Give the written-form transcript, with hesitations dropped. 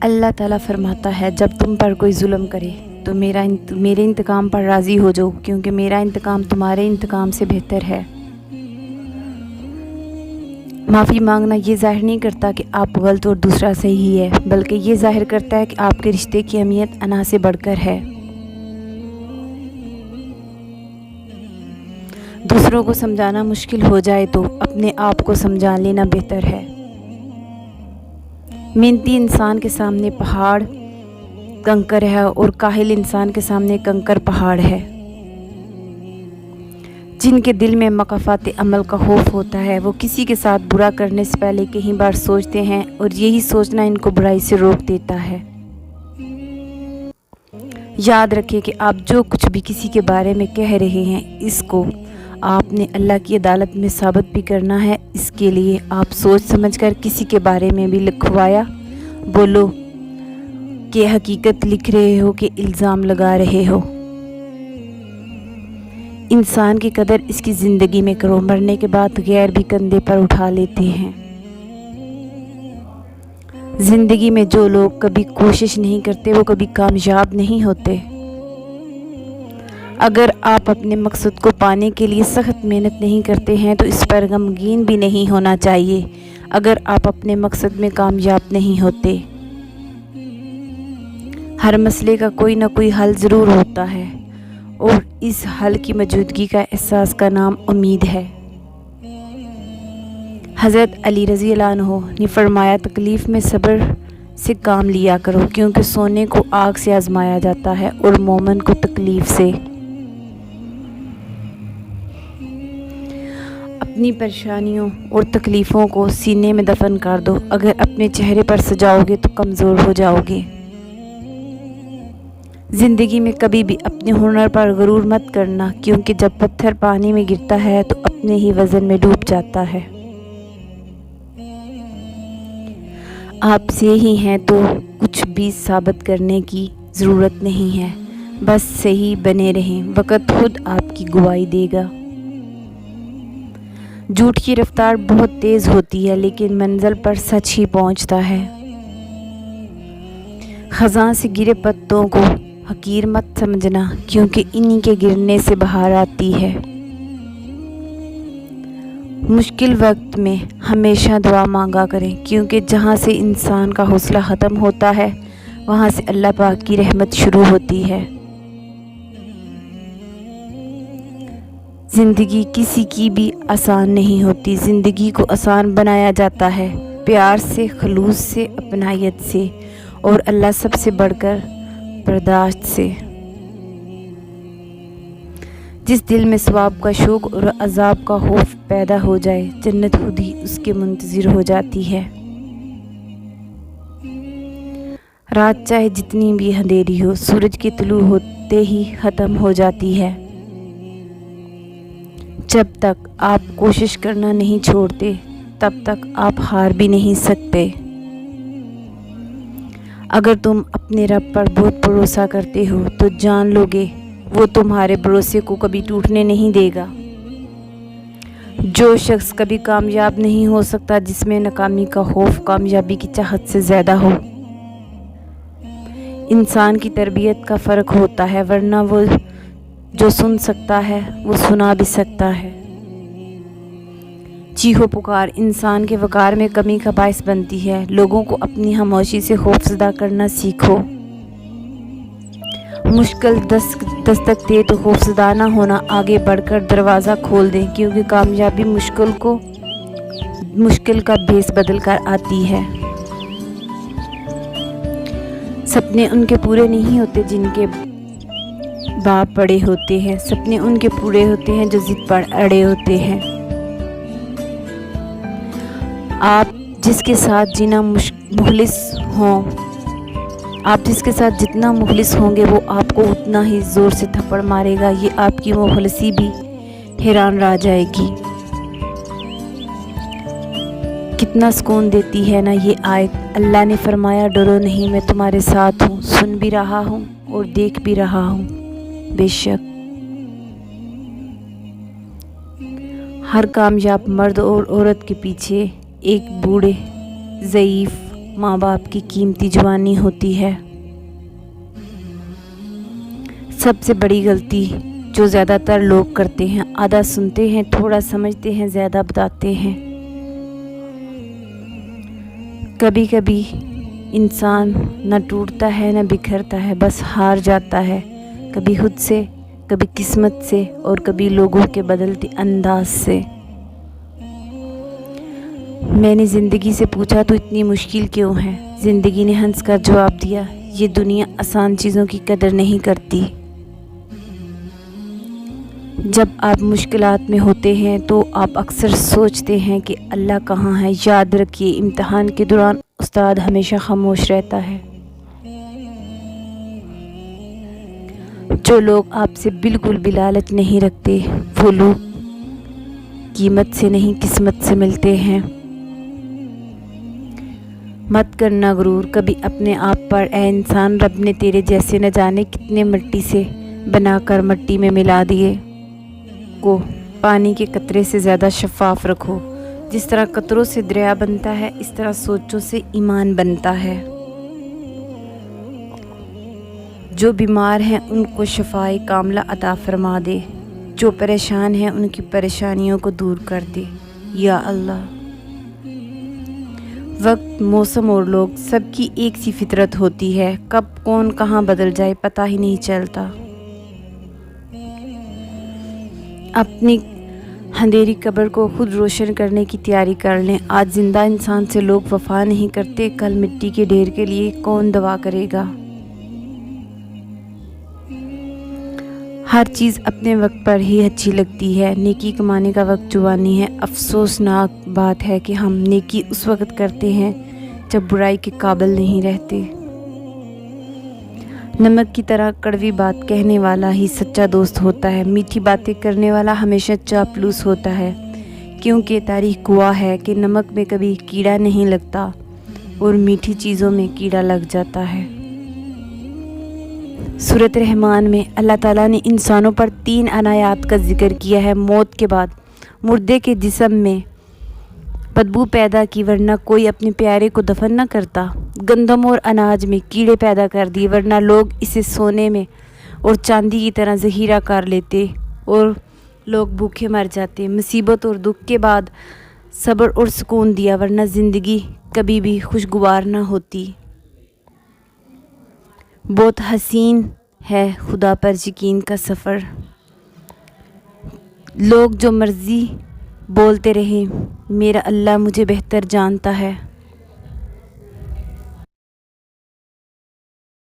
اللہ تعالیٰ فرماتا ہے جب تم پر کوئی ظلم کرے تو میرے انتقام پر راضی ہو جاؤ، کیونکہ میرا انتقام تمہارے انتقام سے بہتر ہے۔ معافی مانگنا یہ ظاہر نہیں کرتا کہ آپ غلط اور دوسرا صحیح ہے، بلکہ یہ ظاہر کرتا ہے کہ آپ کے رشتے کی اہمیت انا سے بڑھ کر ہے۔ دوسروں کو سمجھانا مشکل ہو جائے تو اپنے آپ کو سمجھا لینا بہتر ہے۔ محنتی انسان کے سامنے پہاڑ کنکر ہے اور کاہل انسان کے سامنے کنکر پہاڑ ہے۔ جن کے دل میں مکافات عمل کا خوف ہوتا ہے وہ کسی کے ساتھ برا کرنے سے پہلے کئی بار سوچتے ہیں، اور یہی سوچنا ان کو برائی سے روک دیتا ہے۔ یاد رکھیں کہ آپ جو کچھ بھی کسی کے بارے میں کہہ رہے ہیں اس کو آپ نے اللہ کی عدالت میں ثابت بھی کرنا ہے۔ اس کے لیے آپ سوچ سمجھ کر کسی کے بارے میں بھی لکھوایا بولو کہ حقیقت لکھ رہے ہو کہ الزام لگا رہے ہو۔ انسان کی قدر اس کی زندگی میں کرو، مرنے کے بعد غیر بھی کندھے پر اٹھا لیتے ہیں۔ زندگی میں جو لوگ کبھی کوشش نہیں کرتے وہ کبھی کامیاب نہیں ہوتے۔ اگر آپ اپنے مقصد کو پانے کے لیے سخت محنت نہیں کرتے ہیں تو اس پر غمگین بھی نہیں ہونا چاہیے اگر آپ اپنے مقصد میں کامیاب نہیں ہوتے۔ ہر مسئلے کا کوئی نہ کوئی حل ضرور ہوتا ہے، اور اس حل کی موجودگی کا احساس کا نام امید ہے۔ حضرت علی رضی اللہ عنہ نے فرمایا تکلیف میں صبر سے کام لیا کرو، کیونکہ سونے کو آگ سے آزمایا جاتا ہے اور مومن کو تکلیف سے۔ اپنی پریشانیوں اور تکلیفوں کو سینے میں دفن کر دو، اگر اپنے چہرے پر سجاؤ گے تو کمزور ہو جاؤ گے۔ زندگی میں کبھی بھی اپنے ہنر پر غرور مت کرنا، کیونکہ جب پتھر پانی میں گرتا ہے تو اپنے ہی وزن میں ڈوب جاتا ہے۔ آپ سے ہی ہیں تو کچھ بھی ثابت کرنے کی ضرورت نہیں ہے، بس صحیح بنے رہیں، وقت خود آپ کی گواہی دے گا۔ جھوٹ کی رفتار بہت تیز ہوتی ہے لیکن منزل پر سچ ہی پہنچتا ہے۔ خزاں سے گرے پتوں کو حقیر مت سمجھنا، کیونکہ انہی کے گرنے سے بہار آتی ہے۔ مشکل وقت میں ہمیشہ دعا مانگا کریں، کیونکہ جہاں سے انسان کا حوصلہ ختم ہوتا ہے وہاں سے اللہ پاک کی رحمت شروع ہوتی ہے۔ زندگی کسی کی بھی آسان نہیں ہوتی، زندگی کو آسان بنایا جاتا ہے پیار سے، خلوص سے، اپنائیت سے، اور اللہ سب سے بڑھ کر برداشت سے۔ جس دل میں ثواب کا شوق اور عذاب کا خوف پیدا ہو جائے، جنت خود ہی اس کے منتظر ہو جاتی ہے۔ رات چاہے جتنی بھی اندھیری ہو، سورج کے طلوع ہوتے ہی ختم ہو جاتی ہے۔ جب تک آپ کوشش کرنا نہیں چھوڑتے تب تک آپ ہار بھی نہیں سکتے۔ اگر تم اپنے رب پر بہت بھروسہ کرتے ہو تو جان لو گے وہ تمہارے بھروسے کو کبھی ٹوٹنے نہیں دے گا۔ جو شخص کبھی کامیاب نہیں ہو سکتا، جس میں ناکامی کا خوف کامیابی کی چاہت سے زیادہ ہو۔ انسان کی تربیت کا فرق ہوتا ہے، ورنہ وہ جو سن سکتا ہے وہ سنا بھی سکتا ہے۔ چیخو پکار انسان کے وقار میں کمی کا باعث بنتی ہے۔ لوگوں کو اپنی خاموشی سے خوفزدہ کرنا سیکھو۔ مشکل دستک دے تو خوفزدہ نہ ہونا، آگے بڑھ کر دروازہ کھول دیں، کیونکہ کامیابی مشکل کا بھیس بدل کر آتی ہے۔ سپنے ان کے پورے نہیں ہوتے جن کے باپ بڑے ہوتے ہیں، سپنے ان کے پورے ہوتے ہیں جو ضد پر اڑے ہوتے ہیں۔ آپ جس کے ساتھ جتنا مخلص ہوں گے وہ آپ کو اتنا ہی زور سے تھپڑ مارے گا، یہ آپ کی مخلصی بھی حیران رہ جائے گی۔ کتنا سکون دیتی ہے نا یہ آیت۔ اللہ نے فرمایا ڈرو نہیں، میں تمہارے ساتھ ہوں، سن بھی رہا ہوں اور دیکھ بھی رہا ہوں۔ بے شک ہر کامیاب مرد اور عورت کے پیچھے ایک بوڑھے، ضعیف ماں باپ کی قیمتی جوانی ہوتی ہے۔ سب سے بڑی غلطی جو زیادہ تر لوگ کرتے ہیں، آدھا سنتے ہیں، تھوڑا سمجھتے ہیں، زیادہ بتاتے ہیں۔ کبھی کبھی انسان نہ ٹوٹتا ہے نہ بکھرتا ہے، بس ہار جاتا ہے، کبھی خود سے، کبھی قسمت سے، اور کبھی لوگوں کے بدلتے انداز سے۔ میں نے زندگی سے پوچھا تو اتنی مشکل کیوں ہے؟ زندگی نے ہنس کر جواب دیا، یہ دنیا آسان چیزوں کی قدر نہیں کرتی۔ جب آپ مشکلات میں ہوتے ہیں تو آپ اکثر سوچتے ہیں کہ اللہ کہاں ہے؟ یاد رکھیے، امتحان کے دوران استاد ہمیشہ خاموش رہتا ہے۔ جو لوگ آپ سے بالکل بھی لالچ نہیں رکھتے، وہ لوگ قیمت سے نہیں قسمت سے ملتے ہیں۔ مت کرنا غرور کبھی اپنے آپ پر، اے انسان، رب نے تیرے جیسے نہ جانے کتنے مٹی سے بنا کر مٹی میں ملا دیے۔ کو پانی کے قطرے سے زیادہ شفاف رکھو۔ جس طرح قطروں سے دریا بنتا ہے، اس طرح سوچوں سے ایمان بنتا ہے۔ جو بیمار ہیں ان کو شفائے کاملہ عطا فرما دے، جو پریشان ہیں ان کی پریشانیوں کو دور کر دے یا اللہ۔ وقت، موسم اور لوگ سب کی ایک سی فطرت ہوتی ہے، کب کون کہاں بدل جائے پتہ ہی نہیں چلتا۔ اپنی اندھیری قبر کو خود روشن کرنے کی تیاری کر لیں۔ آج زندہ انسان سے لوگ وفا نہیں کرتے، کل مٹی کے ڈھیر کے لیے کون دعا کرے گا؟ ہر چیز اپنے وقت پر ہی اچھی لگتی ہے۔ نیکی کمانے کا وقت جوانی ہے۔ افسوسناک بات ہے کہ ہم نیکی اس وقت کرتے ہیں جب برائی کے قابل نہیں رہتے۔ نمک کی طرح کڑوی بات کہنے والا ہی سچا دوست ہوتا ہے۔ میٹھی باتیں کرنے والا ہمیشہ چاپلوس ہوتا ہے، کیونکہ تاریخ گواہ ہے کہ نمک میں کبھی کیڑا نہیں لگتا اور میٹھی چیزوں میں کیڑا لگ جاتا ہے۔ سورۃ رحمان میں اللہ تعالیٰ نے انسانوں پر 3 عنایات کا ذکر کیا ہے۔ موت کے بعد مردے کے جسم میں بدبو پیدا کی، ورنہ کوئی اپنے پیارے کو دفن نہ کرتا۔ گندم اور اناج میں کیڑے پیدا کر دیے، ورنہ لوگ اسے سونے میں اور چاندی کی طرح ذخیرہ کر لیتے اور لوگ بھوکے مر جاتے۔ مصیبت اور دکھ کے بعد صبر اور سکون دیا، ورنہ زندگی کبھی بھی خوشگوار نہ ہوتی۔ بہت حسین ہے خدا پر یقین کا سفر۔ لوگ جو مرضی بولتے رہیں، میرا اللہ مجھے بہتر جانتا ہے۔